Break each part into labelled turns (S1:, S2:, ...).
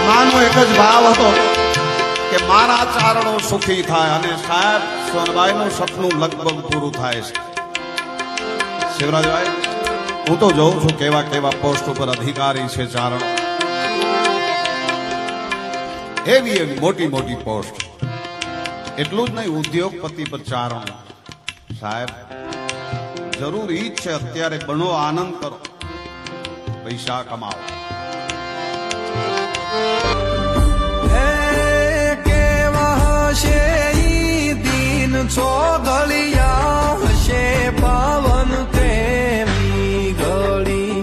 S1: માનો એક જ ભાવ હતો કે મારા ચારણો સુખી થાય અને સાહેબ સોનબાઈનું સપનું લગભગ પૂરું થાય છે. શિવરાજભાઈ, હું તો જોઉં છું કેવા કેવા પોસ્ટ ઉપર અધિકારી છે ચારણો, એવી એવી મોટી મોટી પોસ્ટ. એટલું જ નહીં, ઉદ્યોગપતિ પર ચારણો. સાહેબ, જરૂર ઈ જ છે અત્યારે બનો આનંદ કરો, પૈસા કમાઓ.
S2: દીન ચોગલિયા હશે પાવન તેમી ગળી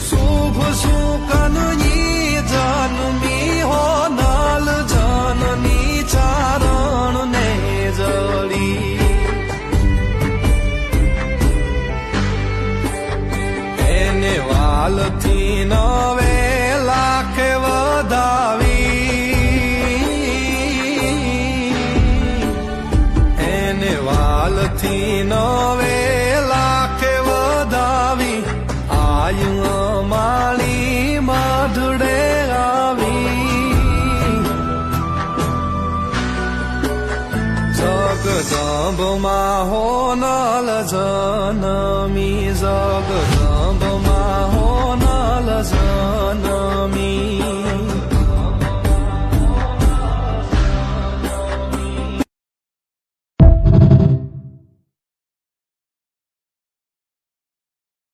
S2: શુભ સુકનની જન્મી હો નાલ જનની ચારણ ને જળી એને વાલથી નવે લાખ વધાવી વાલથી નવે લાખ વધાવી આયુ માળી માધડે આવી જગદંબમાં હોનલ જનમી જગદંબમાં હોનલ જનમી